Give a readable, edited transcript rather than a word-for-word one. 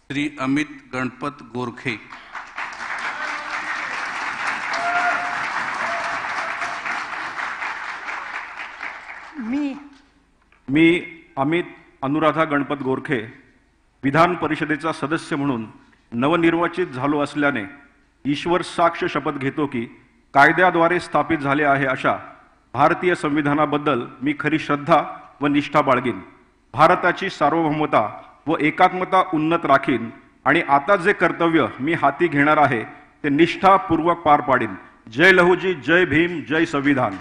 श्री अमित गणपत गोरखे। मी अमित अनुराधा गणपत गोरखे विधान परिषदेचा सदस्य म्हणून नवनिर्वाचित झालो असल्याने ईश्वर साक्ष शपथ घेतो की कायद्याद्वारे स्थापित झाले आहे अशा भारतीय संविधानाबद्दल मी खरी श्रद्धा व निष्ठा बाळगीन, भारताची सार्वभौमता व एकात्मता उन्नत राखीन आणि आता जे कर्तव्य मी हाती घेणार आहे ते निष्ठापूर्वक पार पाडीन। जय लहुजी, जय भीम, जय संविधान।